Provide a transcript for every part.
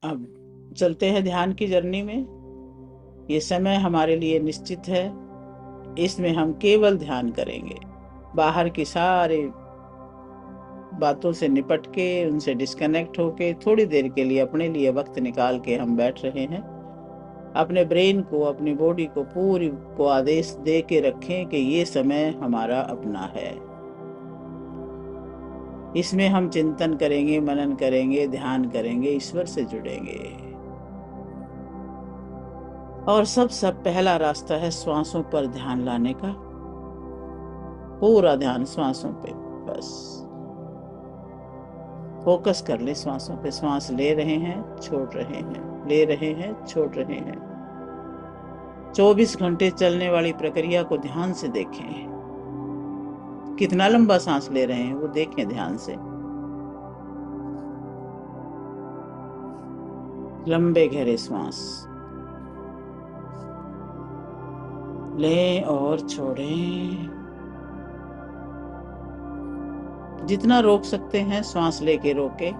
अब चलते हैं ध्यान की जर्नी में। ये समय हमारे लिए निश्चित है। इसमें हम केवल ध्यान करेंगे। बाहर की सारी बातों से निपट के, उनसे डिस्कनेक्ट होके थोड़ी देर के लिए अपने लिए वक्त निकाल के हम बैठ रहे हैं। अपने ब्रेन को, अपनी बॉडी को, पूरी को आदेश दे के रखें कि ये समय हमारा अपना है। इसमें हम चिंतन करेंगे, मनन करेंगे, ध्यान करेंगे, ईश्वर से जुड़ेंगे। और सब पहला रास्ता है श्वासों पर ध्यान लाने का। पूरा ध्यान श्वासों पे, बस फोकस कर ले श्वासों पे। श्वास ले रहे हैं, छोड़ रहे हैं, ले रहे हैं, छोड़ रहे हैं। 24 घंटे चलने वाली प्रक्रिया को ध्यान से देखें। कितना लंबा सांस ले रहे हैं वो देखें ध्यान से। लंबे गहरे श्वास लें और छोड़ें। जितना रोक सकते हैं श्वास लेके रोके,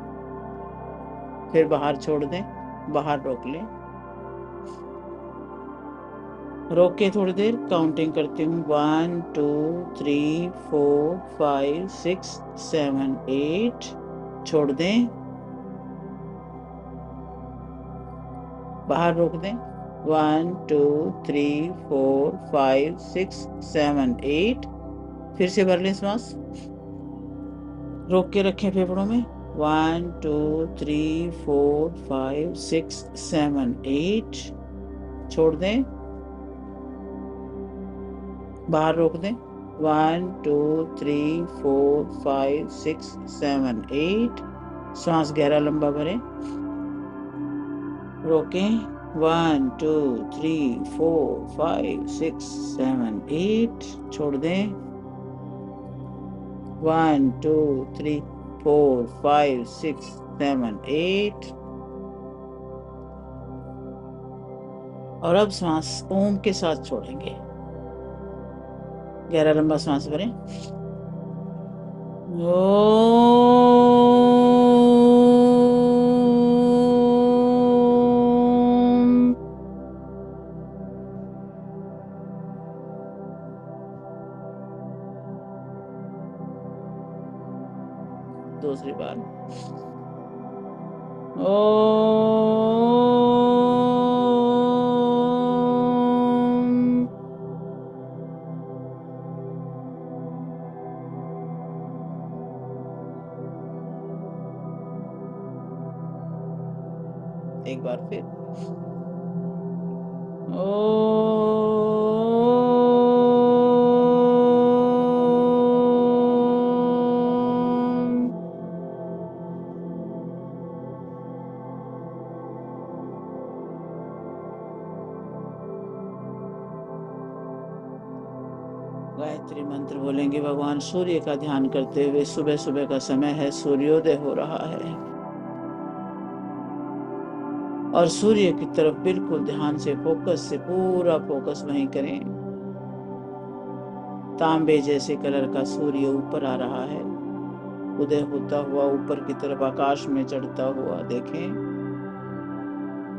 फिर बाहर छोड़ दें, बाहर रोक लें। रोक के थोड़ी देर काउंटिंग करती हूँ। 1 2 3 4 5 6 7 8। छोड़ दें, बाहर रोक दें। 1 2 3 4 5 6 7 8। फिर से भर लें श्वास, रोक के रखें फेफड़ों में। 1 2 3 4 5 6 7 8। छोड़ दें, बाहर रोक दें। 1 2 3 4 5 6 7 8। श्वास गहरा लंबा भरें, रोकें। 1 2 3 4 5 6 7 8। छोड़ दें। 1 2 3 4 5 6 7 8। और अब सांस ओम के साथ छोड़ेंगे। गहरा लंबा सांस भरें। दूसरी बार एक बार फिर गायत्री मंत्र बोलेंगे। भगवान सूर्य का ध्यान करते हुए, सुबह सुबह का समय है, सूर्योदय हो रहा है और सूर्य की तरफ बिल्कुल ध्यान से, फोकस से, पूरा फोकस वहीं करें। तांबे जैसे कलर का सूर्य ऊपर आ रहा है, उदय होता हुआ ऊपर की तरफ आकाश में चढ़ता हुआ देखें।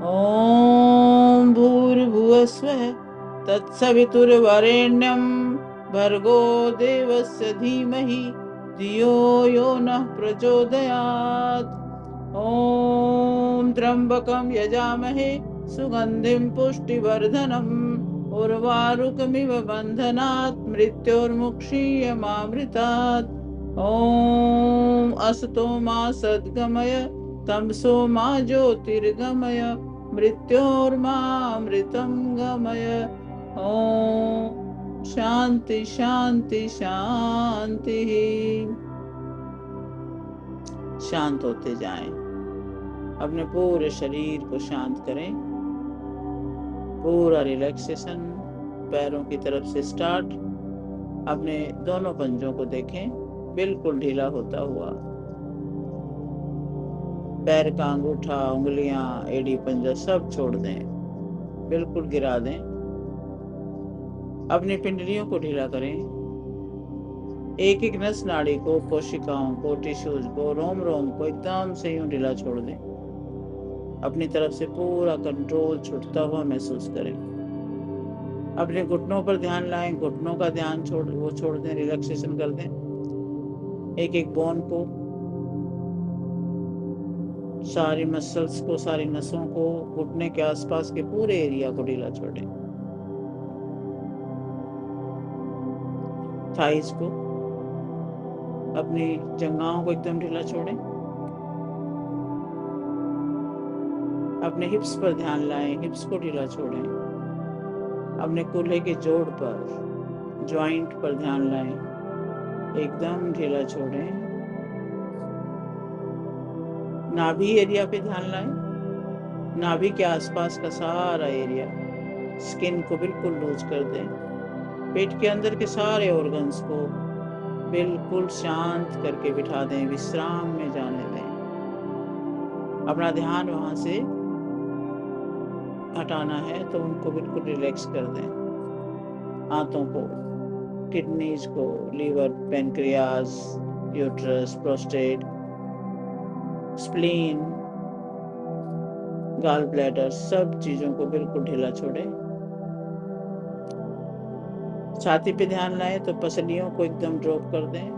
ओम भूर्भुवस्वः तत्सवितुर्वरेण्यं भर्गो देवस्य धीमहि धियो यो नः प्रचोदयात्। ओम त्र्यंबकं यजामहे सुगंधिं पुष्टिवर्धनम् उर्वारुकमिव बन्धनात् मृत्योर्मुक्षीयमामृतात्। ओम असतो मा सद्गमय तमसो मा ज्योतिर्गमय मृत्योर्मामृतं गमय। ओम शांति शांति शांति। शांत होते जाएं। अपने पूरे शरीर को शांत करें। पूरा रिलैक्सेशन पैरों की तरफ से स्टार्ट। अपने दोनों पंजों को देखें, बिल्कुल ढीला होता हुआ। पैर का अंगूठा, उंगलियां, एड़ी, पंजा सब छोड़ दें, बिल्कुल गिरा दें। अपनी पिंडलियों को ढीला करें। एक एक नस नाड़ी को, कोशिकाओं को, टिश्यूज को, रोम रोम को एकदम से यूं ढीला छोड़ दें। अपनी तरफ से पूरा कंट्रोल छूटता हुआ महसूस करें। अपने घुटनों पर ध्यान लाएं, घुटनों का ध्यान छोड़ दें, रिलैक्सेशन कर दें। एक एक बोन को, सारी मसल्स को, सारी नसों को, घुटने के आसपास के पूरे एरिया को ढीला छोड़ें। थाइज को, अपनी जंघाओं को एकदम ढीला छोड़ें। अपने हिप्स पर ध्यान लाएं, हिप्स को ढीला छोड़ें। अपने कूल्हे के जोड़ पर, जॉइंट पर ध्यान लाएं, एकदम ढीला छोड़ें। नाभि एरिया पे ध्यान लाएं, नाभि के आसपास का सारा एरिया, स्किन को बिल्कुल लूज कर दें। पेट के अंदर के सारे ऑर्गन्स को बिल्कुल शांत करके बिठा दें, विश्राम में जाने दें। अपना ध्यान वहां से हटाना है तो उनको बिल्कुल रिलैक्स कर दें। हाथों को, किडनीज को, liver, pancreas, uterus, prostate, spleen, gall bladder, सब चीजों को बिल्कुल ढीला छोड़ें। छाती पे ध्यान लाएं तो पसलियों को एकदम ड्रॉप कर दें।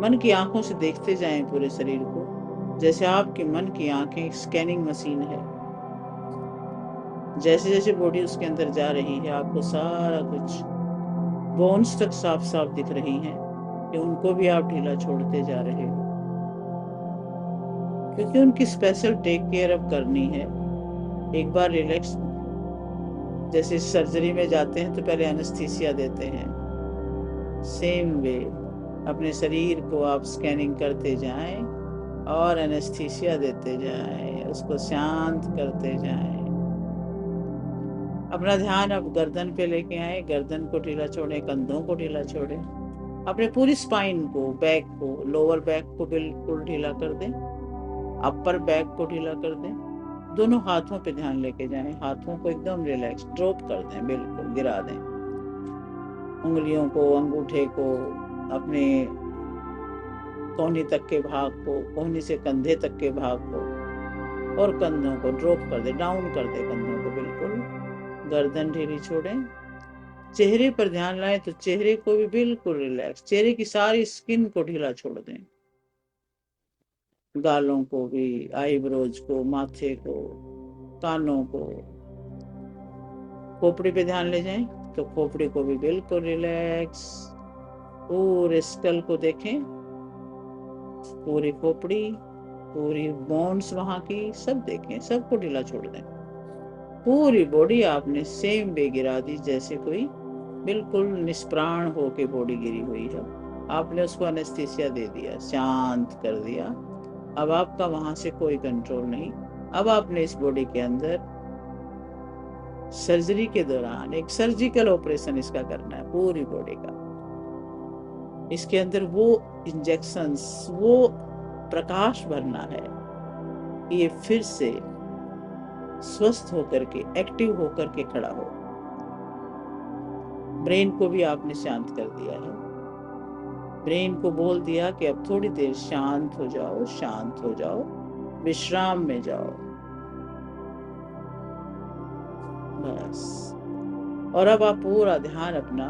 मन की आंखों से देखते जाएं पूरे शरीर को, जैसे आपके मन की आंखें एक स्कैनिंग मशीन है। जैसे जैसे बॉडी उसके अंदर जा रही है, आपको सारा कुछ, बोन्स तक साफ साफ दिख रही हैं कि उनको भी आप ढीला छोड़ते जा रहे हो, क्योंकि उनकी स्पेशल टेक केयर अब करनी है। एक बार रिलैक्स, जैसे सर्जरी में जाते हैं तो पहले एनेस्थीसिया देते हैं, सेम वे अपने शरीर को आप स्कैनिंग करते जाएं और एनेस्थीसिया देते जाएं, उसको शांत करते जाएं। अपना ध्यान अब गर्दन पे लेके आए, गर्दन को ढीला छोड़ें, कंधों को ढीला छोड़ें। अपने पूरी स्पाइन को, बैक को, लोअर बैक को बिल्कुल ढीला कर दें, अपर बैक को ढीला कर दें। दोनों हाथों पे ध्यान लेके जाएं, हाथों को एकदम रिलैक्स ड्रॉप कर दें, बिल्कुल गिरा दें। उंगलियों को, अंगूठे को, अपने कोहनी तक के भाग को, कोहनी से कंधे तक के भाग को और कंधों को ड्रॉप कर दे, डाउन कर दे कंधों को बिल्कुल। गर्दन ढीली छोड़ें। चेहरे पर ध्यान लाएं तो चेहरे को भी बिल्कुल रिलैक्स, चेहरे की सारी स्किन को ढीला छोड़ दें। गालों को भी, आईब्रोज को, माथे को, कानों को। खोपड़ी पे ध्यान ले जाएं तो खोपड़ी को भी बिल्कुल रिलैक्स। पूरे स्कल को देखें, पूरी खोपड़ी, पूरी बोन्स वहां की सब देखें, सबको ढीला छोड़ दें। पूरी बॉडी आपने सेम वे गिरा दी जैसे कोई बिल्कुल निष्प्राण होके बॉडी गिरी हुई है। आपने उसको एनेस्थीसिया दे दिया, शांत कर दिया। अब आपका वहां से कोई कंट्रोल नहीं। अब आपने इस बॉडी के अंदर सर्जरी के दौरान एक सर्जिकल ऑपरेशन इसका करना है, पूरी बॉडी का। इसके अंदर वो इंजेक्शंस, वो प्रकाश भरना है कि ये फिर से स्वस्थ होकर के, एक्टिव होकर के खड़ा हो। ब्रेन को भी आपने शांत कर दिया है। ब्रेन को बोल दिया कि अब थोड़ी देर शांत हो जाओ, शांत हो जाओ, विश्राम में जाओ, बस। और अब आप पूरा ध्यान अपना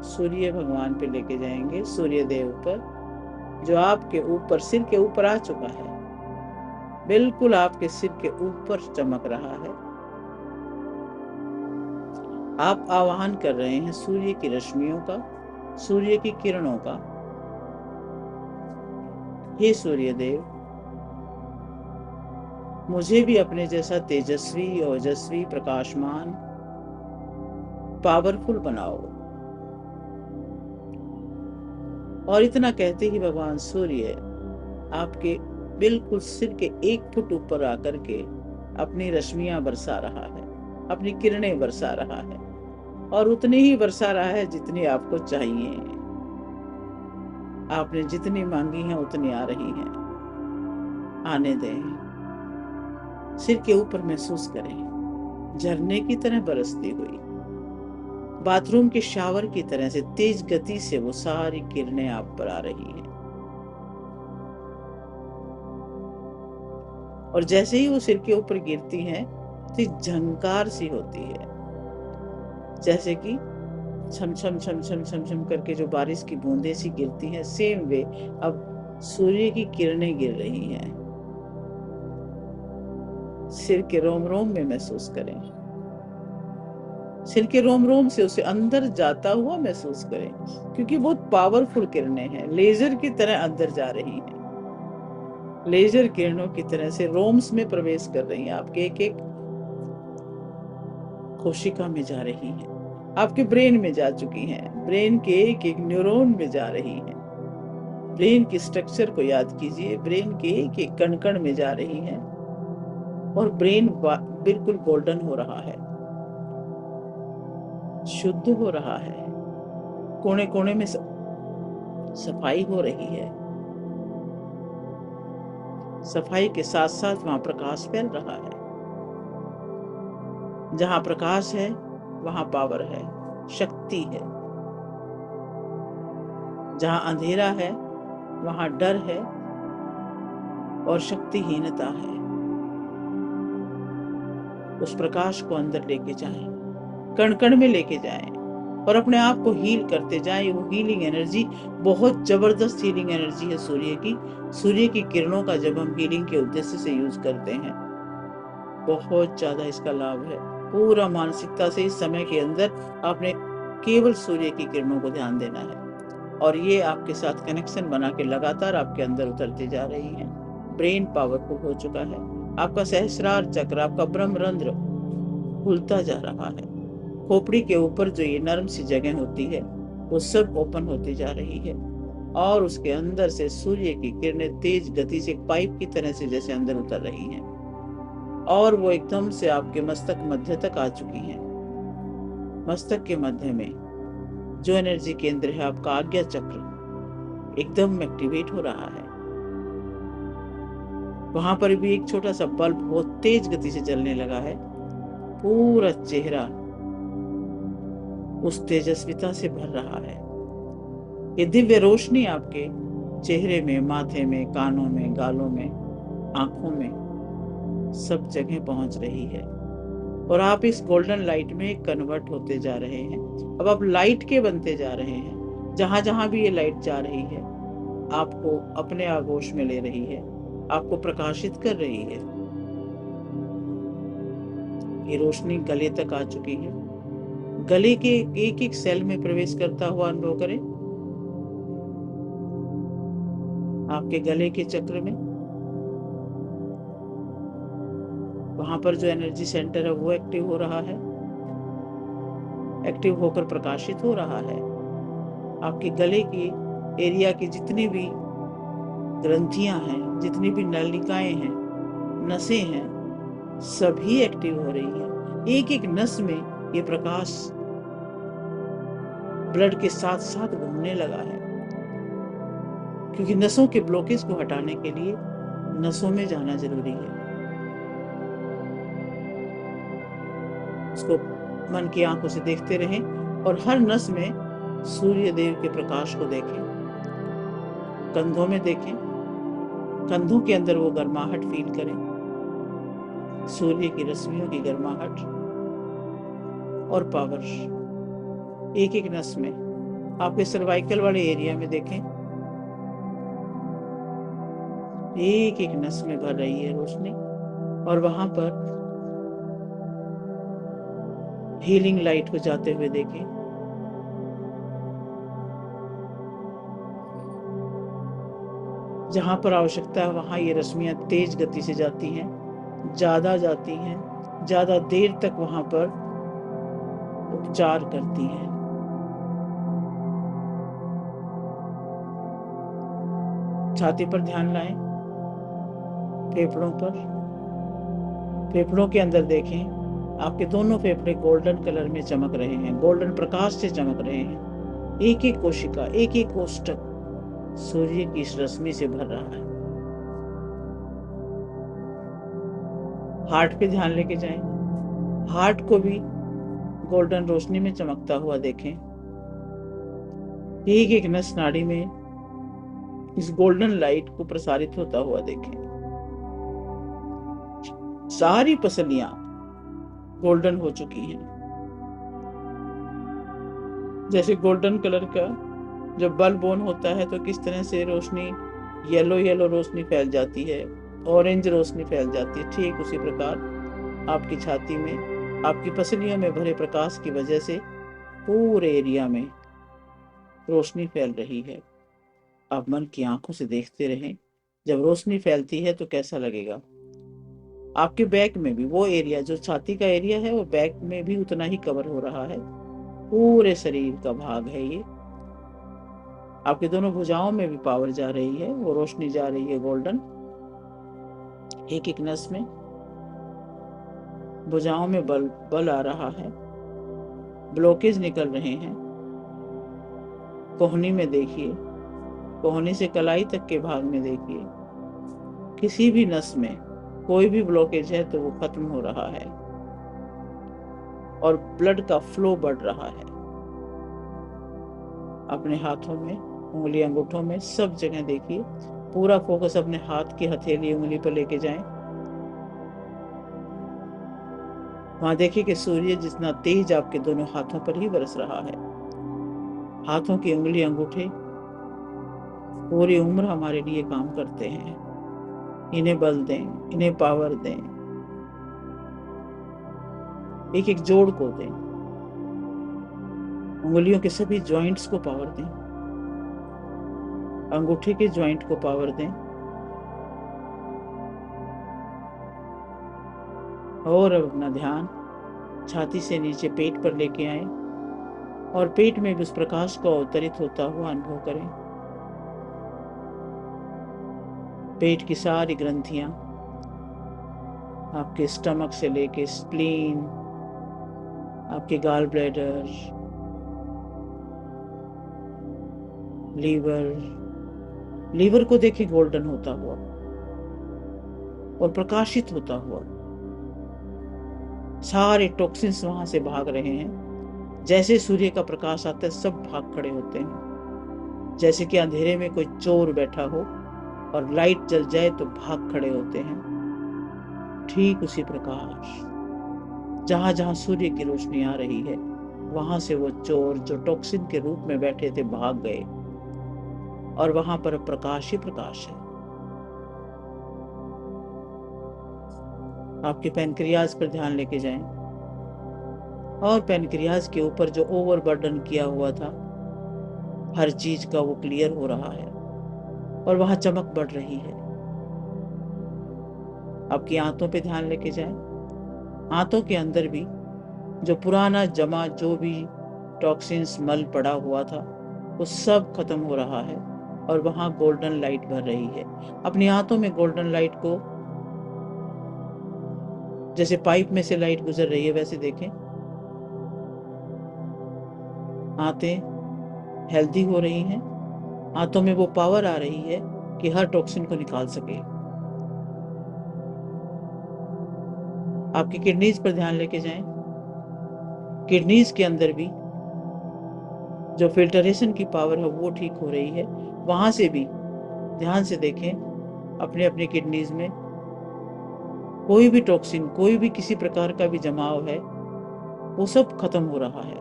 सूर्य भगवान पे लेके जाएंगे, सूर्य देव पर, जो आपके ऊपर, सिर के ऊपर आ चुका है, बिल्कुल आपके सिर के ऊपर चमक रहा है। आप आवाहन कर रहे हैं सूर्य की रश्मियों का, सूर्य की किरणों का। हे सूर्य देव, मुझे भी अपने जैसा तेजस्वी, ओजस्वी, प्रकाशमान, पावरफुल बनाओ। और इतना कहते ही भगवान सूर्य आपके बिल्कुल सिर के 1 फुट ऊपर आकर के अपनी रश्मियां बरसा रहा है, अपनी किरणें बरसा रहा है, और उतनी ही बरसा रहा है जितनी आपको चाहिए। आपने जितनी मांगी है उतनी आ रही है। आने दें। सिर के ऊपर महसूस करें, झरने की तरह बरसती हुई, बाथरूम के शावर की तरह से तेज गति से वो सारी किरणें आप पर आ रही हैं। और जैसे ही वो सिर के ऊपर गिरती हैं तो झंकार सी होती है, जैसे कि छम छम छम छम छम छम करके जो बारिश की बूंदें सी गिरती हैं, सेम वे अब सूर्य की किरणें गिर रही हैं। सिर के रोम रोम में महसूस करें, सिर के रोम रोम से उसे अंदर जाता हुआ महसूस करें, क्योंकि बहुत पावरफुल किरणें हैं, लेजर की तरह अंदर जा रही हैं, लेजर किरणों की तरह से रोम्स में प्रवेश कर रही हैं, आपके एक एक कोशिका में जा रही हैं, आपके ब्रेन में जा चुकी हैं, ब्रेन के एक एक न्यूरॉन में जा रही हैं। ब्रेन की स्ट्रक्चर को याद कीजिए, ब्रेन के एक एक कण कण में जा रही हैं और ब्रेन बिल्कुल गोल्डन हो रहा है, शुद्ध हो रहा है, कोने कोने में सफाई हो रही है। सफाई के साथ साथ वहां प्रकाश फैल रहा है। जहां प्रकाश है वहां पावर है, शक्ति है। जहां अंधेरा है वहां डर है और शक्तिहीनता है। उस प्रकाश को अंदर लेके जाएं, कण कण में लेके जाएं और अपने आप को हील करते जाएं। वो हीलिंग एनर्जी बहुत जबरदस्त हीलिंग एनर्जी है सूर्य की किरणों का जब हम हीलिंग के उद्देश्य से यूज करते हैं, बहुत ज्यादा इसका लाभ है। पूरा मानसिकता से इस समय के अंदर आपने केवल सूर्य की किरणों को ध्यान देना है और ये आपके साथ कनेक्शन बना के लगातार आपके अंदर उतरती जा रही है। ब्रेन पावरफुल हो चुका है, आपका सहस्रार चक्र, आपका ब्रह्मरंध्र खुलता जा रहा है। खोपड़ी के ऊपर जो ये नर्म सी जगह होती है वो सब ओपन होती जा रही है और उसके अंदर से सूर्य की किरणें तेज गति से एक पाइप की तरह से जैसे अंदर उतर रही हैं और वो एकदम से आपके मस्तक मध्य तक आ चुकी हैं। मस्तक के मध्य में जो एनर्जी केंद्र है आपका आज्ञा चक्र एकदम एक्टिवेट हो रहा है। वहां पर भी एक छोटा सा बल्ब बहुत तेज गति से जलने लगा है। पूरा चेहरा उस तेजस्विता से भर रहा है। ये दिव्य रोशनी आपके चेहरे में, माथे में, कानों में, गालों में, आंखों में सब जगह पहुंच रही है और आप इस गोल्डन लाइट में कन्वर्ट होते जा रहे हैं। अब आप लाइट के बनते जा रहे हैं। जहां जहां भी ये लाइट जा रही है आपको अपने आगोश में ले रही है, आपको प्रकाशित कर रही है। ये रोशनी गले तक आ चुकी है। गले के एक एक सेल में प्रवेश करता हुआ अनुभव करें। आपके गले के चक्र में वहां पर जो एनर्जी सेंटर है वो एक्टिव हो रहा है, एक्टिव होकर प्रकाशित हो रहा है। आपके गले की एरिया की जितनी भी ग्रंथियां हैं, जितनी भी नलिकाएं हैं, नसें हैं, सभी एक्टिव हो रही है। एक एक नस में ये प्रकाश ब्लड के साथ साथ घूमने लगा है, क्योंकि नसों के ब्लॉकेज को हटाने के लिए नसों में जाना जरूरी है। उसको मन की आंखों से देखते रहें और हर नस में सूर्य देव के प्रकाश को देखें। कंधों में देखें, कंधों के अंदर वो गर्माहट फील करें, सूर्य की रश्मियों की गर्माहट और पावर। एक एक नस में, आपके सर्वाइकल वाले एरिया में देखें, एक एक नस में भर रही है रोशनी और वहां पर हीलिंग लाइट को जाते हुए देखें। जहां पर आवश्यकता है वहां ये रश्मियां तेज गति से जाती हैं, ज्यादा जाती हैं, ज्यादा देर तक वहां पर उपचार करती हैं। छाती पर ध्यान लाएं, फेफड़ों पर, फेफड़ों के अंदर देखें। आपके दोनों फेफड़े गोल्डन कलर में चमक रहे हैं, गोल्डन प्रकाश से चमक रहे हैं। एक एक कोशिका, एक एक कोष्ठक सूर्य की इस रश्मि से भर रहा है। हार्ट पे ध्यान लेके जाएं, हार्ट को भी गोल्डन रोशनी में चमकता हुआ देखें। एक एक नस नाड़ी में इस गोल्डन लाइट को प्रसारित होता हुआ देखें। सारी पसलियां गोल्डन हो चुकी हैं। जैसे गोल्डन कलर का जब बल्ब ऑन होता है तो किस तरह से रोशनी येलो येलो रोशनी फैल जाती है, ऑरेंज रोशनी फैल जाती है, ठीक उसी प्रकार आपकी छाती में, आपकी पसलियों में भरे प्रकाश की वजह से पूरे एरिया में रोशनी फैल रही है। आप मन की आंखों से देखते रहें, जब रोशनी फैलती है तो कैसा लगेगा। आपके बैक में भी वो एरिया जो छाती का एरिया है, वो बैक में भी उतना ही कवर हो रहा है, पूरे शरीर का भाग है ये। आपके दोनों भुजाओं में भी पावर जा रही है, वो रोशनी जा रही है गोल्डन, एक एक नस में। भुजाओं में बल आ रहा है, ब्लॉकेज निकल रहे हैं। कोहनी में देखिए, कोहनी से कलाई तक के भाग में देखिए, किसी भी नस में कोई भी ब्लॉकेज है तो वो खत्म हो रहा है और ब्लड का फ्लो बढ़ रहा है। अपने हाथों में, उंगली अंगूठों में, सब जगह देखिए, पूरा फोकस अपने हाथ की हथेली उंगली पर लेके जाएं। वहां देखिए कि सूर्य जितना तेज आपके दोनों हाथों पर ही बरस रहा है। हाथों की उंगली अंगूठे पूरी उम्र हमारे लिए काम करते हैं। इन्हें बल दें, इन्हें पावर दें, एक एक जोड़ को दें, उंगलियों के सभी जॉइंट्स को पावर दें, अंगूठे के जॉइंट को पावर दें। और अब अपना ध्यान छाती से नीचे पेट पर लेके आए और पेट में भी उस प्रकाश को अवतरित होता हुआ अनुभव करें। पेट की सारी ग्रंथियां, आपके स्टमक से लेके स्प्लीन, आपके गाल ब्लैडर, लीवर को देखें गोल्डन होता हुआ और प्रकाशित होता हुआ। सारे टॉक्सिन्स वहां से भाग रहे हैं। जैसे सूर्य का प्रकाश आता है सब भाग खड़े होते हैं। जैसे कि अंधेरे में कोई चोर बैठा हो और लाइट जल जाए तो भाग खड़े होते हैं, ठीक उसी प्रकार जहां जहां सूर्य की रोशनी आ रही है वहां से वो चोर जो टॉक्सिन के रूप में बैठे थे भाग गए और वहां पर प्रकाश ही प्रकाश है। आपके पैनक्रियाज पर ध्यान लेके जाएं और पैनक्रियाज के ऊपर जो ओवरबर्डन किया हुआ था हर चीज का, वो क्लियर हो रहा है और वहां चमक बढ़ रही है। आपकी आंतों पे ध्यान लेके जाएं। आंतों के अंदर भी जो पुराना जमा जो भी टॉक्सिन्स मल पड़ा हुआ था वो सब खत्म हो रहा है और वहां गोल्डन लाइट भर रही है। अपनी आंतों में गोल्डन लाइट को, जैसे पाइप में से लाइट गुजर रही है वैसे देखें। आंतें हेल्दी हो रही हैं, आंतों में वो पावर आ रही है कि हर टॉक्सिन को निकाल सके। आपकी किडनीज पर ध्यान लेके जाएं। किडनीज के अंदर भी जो फिल्टरेशन की पावर है वो ठीक हो रही है। वहां से भी ध्यान से देखें, अपने अपने किडनीज में कोई भी टॉक्सिन, कोई भी किसी प्रकार का भी जमाव है वो सब खत्म हो रहा है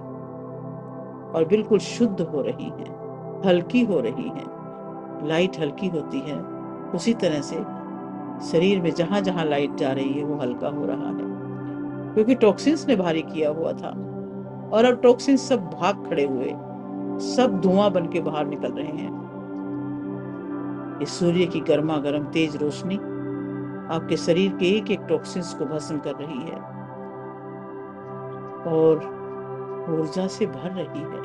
और बिल्कुल शुद्ध हो रही है, हल्की हो रही है। लाइट हल्की होती है उसी तरह से शरीर में जहां जहां लाइट जा रही है वो हल्का हो रहा है, क्योंकि टॉक्सिन्स ने भारी किया हुआ था और अब टॉक्सिन्स सब भाग खड़े हुए, सब धुआं बन के बाहर निकल रहे हैं। इस सूर्य की गर्मा गर्म तेज रोशनी आपके शरीर के एक एक टॉक्सिन्स को भस्म कर रही है और ऊर्जा से भर रही है।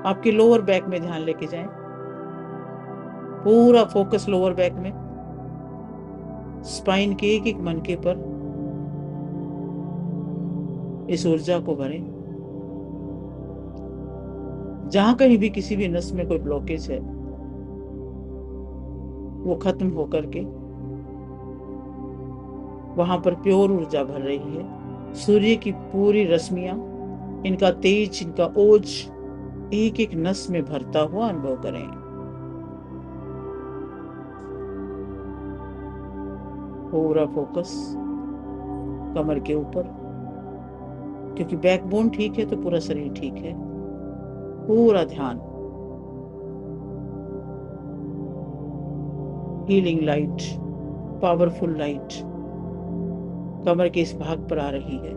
आपके लोअर बैक में ध्यान लेके जाएं, पूरा फोकस लोअर बैक में, स्पाइन के एक एक मनके पर इस ऊर्जा को भरें। जहां कहीं भी किसी भी नस में कोई ब्लॉकेज है वो खत्म होकर के वहां पर प्योर ऊर्जा भर रही है। सूर्य की पूरी रश्मियां, इनका तेज, इनका ओज एक एक नस में भरता हुआ अनुभव करें। पूरा फोकस कमर के ऊपर, क्योंकि बैकबोन ठीक है तो पूरा शरीर ठीक है। पूरा ध्यान हीलिंग लाइट, पावरफुल लाइट कमर के इस भाग पर आ रही है।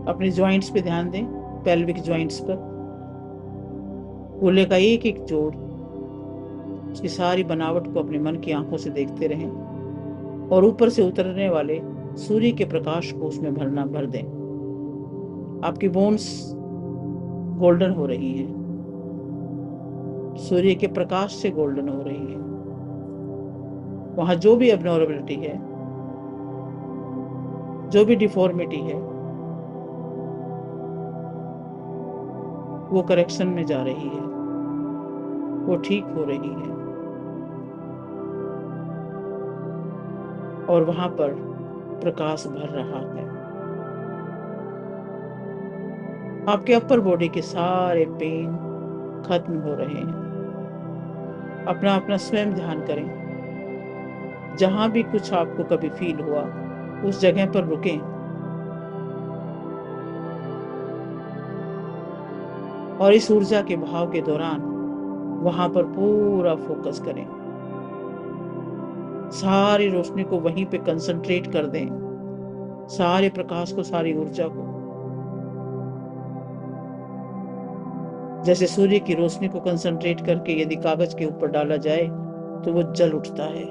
अपने जॉइंट्स पे ध्यान दें, पेल्विक जॉइंट्स पर। कूल्हे का एक एक जोड़, उसकी सारी बनावट को अपने मन की आंखों से देखते रहें और ऊपर से उतरने वाले सूर्य के प्रकाश को उसमें भर दें। आपकी बोन्स गोल्डन हो रही हैं, सूर्य के प्रकाश से गोल्डन हो रही है। वहां जो भी एबनॉर्मलिटी है, जो भी डिफॉर्मिटी है, वो करेक्शन में जा रही है, वो ठीक हो रही है। और वहां पर प्रकाश भर रहा है। आपके अपर बॉडी के सारे पेन खत्म हो रहे हैं। अपना अपना स्वयं ध्यान करें। जहां भी कुछ आपको कभी फील हुआ, उस जगह पर रुकें और इस ऊर्जा के भाव के दौरान वहां पर पूरा फोकस करें। सारी रोशनी को वहीं पे कंसंट्रेट कर दें, सारे प्रकाश को, सारी ऊर्जा को। जैसे सूर्य की रोशनी को कंसंट्रेट करके यदि कागज के ऊपर डाला जाए तो वो जल उठता है।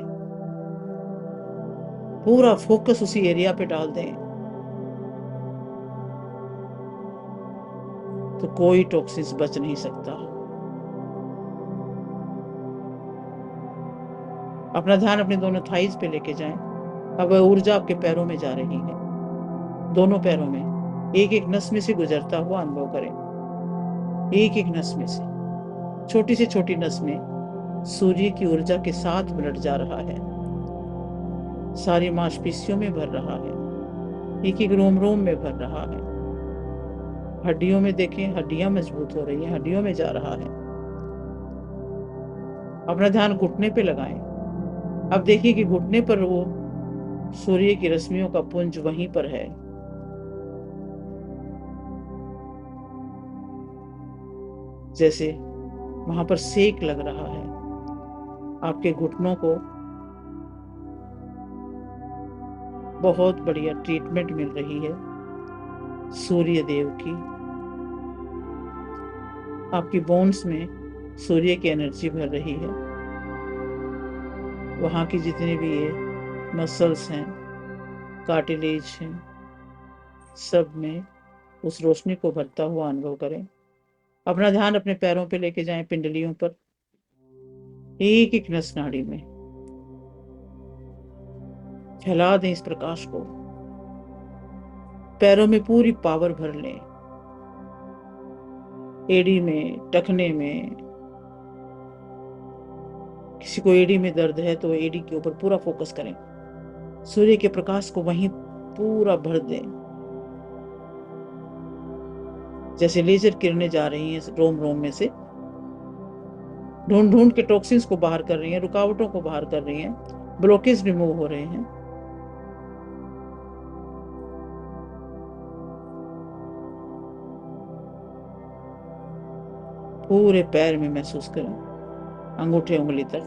पूरा फोकस उसी एरिया पे डाल दें तो कोई टॉक्सिन्स बच नहीं सकता। अपना ध्यान अपने दोनों थाइज पे लेके जाएं। अब वह ऊर्जा आपके पैरों में जा रही है, दोनों पैरों में एक एक नस में से गुजरता हुआ अनुभव करें। एक एक नस में से, छोटी से छोटी नस में सूर्य की ऊर्जा के साथ ब्लड जा रहा है, सारी मांसपेशियों में भर रहा है, एक एक रोम रोम में भर रहा है। हड्डियों में देखें, हड्डियां मजबूत हो रही हैं, हड्डियों में जा रहा है। अपना ध्यान घुटने पे लगाएं। अब देखिए कि घुटने पर वो सूर्य की रश्मियों का पुंज वहीं पर है। जैसे वहां पर सेक लग रहा है। आपके घुटनों को बहुत बढ़िया ट्रीटमेंट मिल रही है सूर्य देव की। आपकी बोन्स में सूर्य की एनर्जी भर रही है। वहां की जितने भी ये मसल्स हैं, कार्टिलेज हैं, सब में उस रोशनी को भरता हुआ अनुभव करें। अपना ध्यान अपने पैरों पे लेके जाएं, पिंडलियों पर, एक एक नस नाड़ी में फैला दें इस प्रकाश को। पैरों में पूरी पावर भर लें, एड़ी में, टखने में। किसी को एड़ी में दर्द है तो एड़ी के ऊपर पूरा फोकस करें। सूर्य के प्रकाश को वहीं पूरा भर दें। जैसे लेजर किरणें जा रही हैं रोम रोम में से, ढूंढ ढूंढ के टॉक्सिन्स को बाहर कर रही हैं, रुकावटों को बाहर कर रही हैं, ब्लॉकेज रिमूव हो रहे हैं। पूरे पैर में महसूस करें, अंगूठे उंगली तक।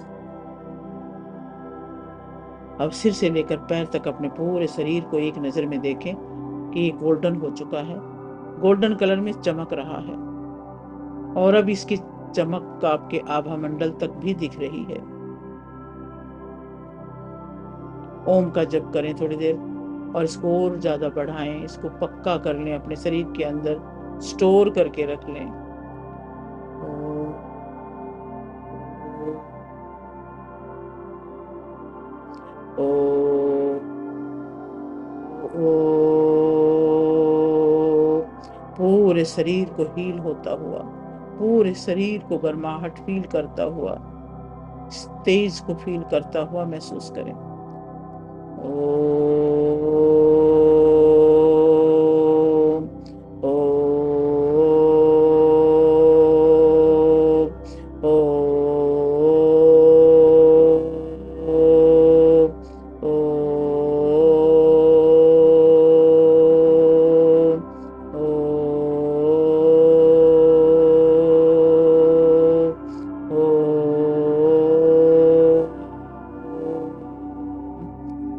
अब सिर से लेकर पैर तक अपने पूरे शरीर को एक नजर में देखें कि ये गोल्डन हो चुका है, गोल्डन कलर में चमक रहा है। और अब इसकी चमक आपके आभा मंडल तक भी दिख रही है। ओम का जप करें थोड़ी देर और इसको और ज्यादा बढ़ाएं, इसको पक्का कर लें, अपने शरीर के अंदर स्टोर करके रख लें। पूरे शरीर को हील होता हुआ, पूरे शरीर को गर्माहट फील करता हुआ, तेज को फील करता हुआ महसूस करें।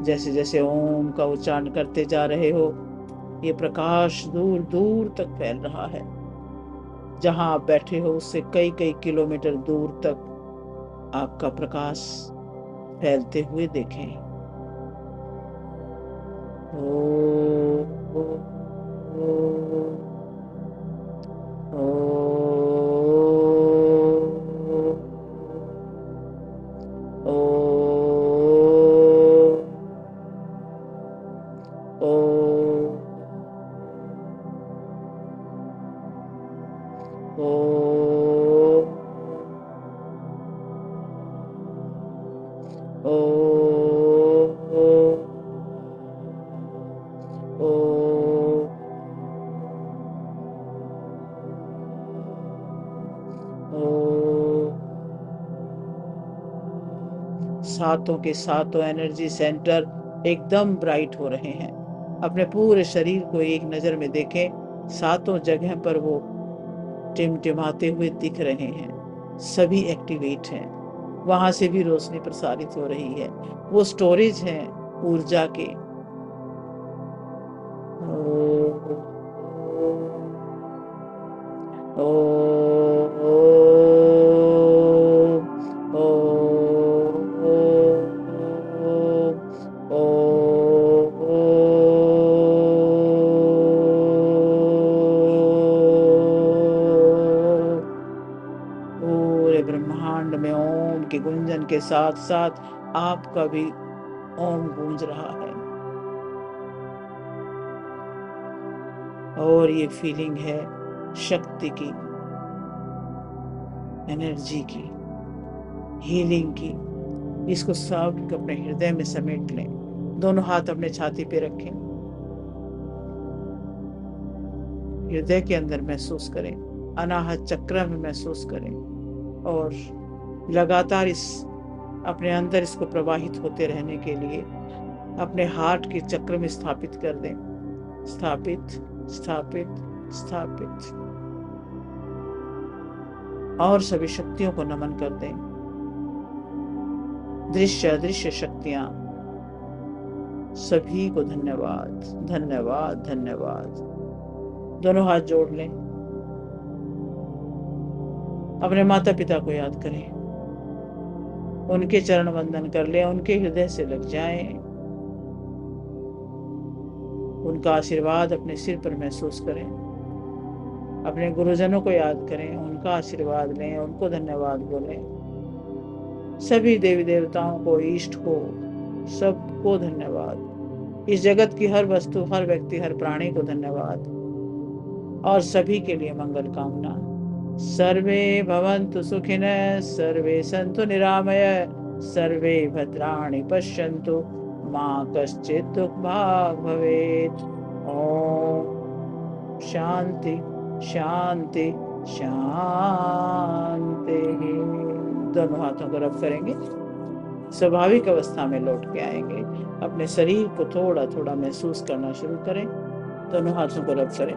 जैसे जैसे ओम का उच्चारण करते जा रहे हो, ये प्रकाश दूर दूर तक फैल रहा है। जहां आप बैठे हो उससे कई कई किलोमीटर दूर तक आपका प्रकाश फैलते हुए देखें। ओ, सातों के सातों एनर्जी सेंटर एकदम ब्राइट हो रहे हैं। अपने पूरे शरीर को एक नजर में देखें, सातों जगह पर वो टिमटिमाते हुए दिख रहे हैं, सभी एक्टिवेट हैं। वहां से भी रोशनी प्रसारित हो रही है, वो स्टोरेज है ऊर्जा के। पूरे ब्रह्मांड में ओम के गुंजन के साथ साथ आपका भी ओम गूंज रहा है। और ये फीलिंग है शक्ति की, एनर्जी की, हीलिंग की। इसको सब अपने हृदय में समेट लें। दोनों हाथ अपने छाती पे रखें, हृदय के अंदर महसूस करें, अनाहत चक्र में महसूस करें और लगातार इस अपने अंदर इसको प्रवाहित होते रहने के लिए अपने हार्ट के चक्र में स्थापित कर दें। स्थापित, स्थापित, स्थापित। और सभी शक्तियों को नमन कर दें। दृश्य अदृश्य शक्तियां, सभी को धन्यवाद, धन्यवाद, धन्यवाद। दोनों हाथ जोड़ लें। अपने माता पिता को याद करें, उनके चरण वंदन कर लें, उनके हृदय से लग जाएं। उनका आशीर्वाद अपने सिर पर महसूस करें। अपने गुरुजनों को याद करें, उनका आशीर्वाद लें, उनको धन्यवाद बोलें। सभी देवी देवताओं को, इष्ट को, सबको धन्यवाद। इस जगत की हर वस्तु, हर व्यक्ति, हर प्राणी को धन्यवाद। और सभी के लिए मंगल कामना। सर्वे भवन्तु सुखिनः, सर्वे सन्तु निरामय, सर्वे भद्राणि पश्यन्तु, मा कश्चित् दुःखभाग् भवेत्। ओम शांति शांति शांति। दोनों हाथों को रब करेंगे, स्वाभाविक अवस्था में लौट के आएंगे। अपने शरीर को थोड़ा थोड़ा महसूस करना शुरू करें। दोनों हाथों को रब करें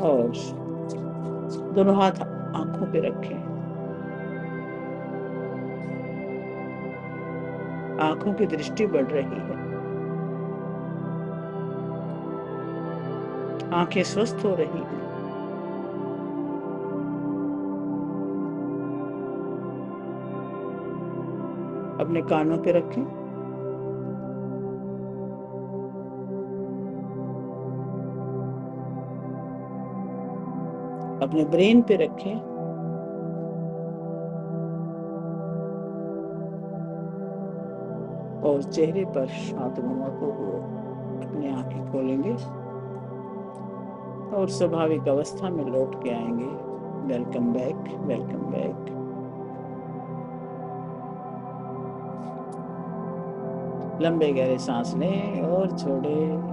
और दोनों हाथ आंखों पे रखें। आंखों की दृष्टि बढ़ रही है, आंखें स्वस्थ हो रही हैं। अपने कानों पे रखें। अपने ब्रेन पे रखें। और चेहरे पर हाथ घुमाते हुए अपनी आंखें खोलेंगे और स्वाभाविक अवस्था में लौट के आएंगे। Welcome back, welcome back. लंबे गहरे सांस लें और छोड़े।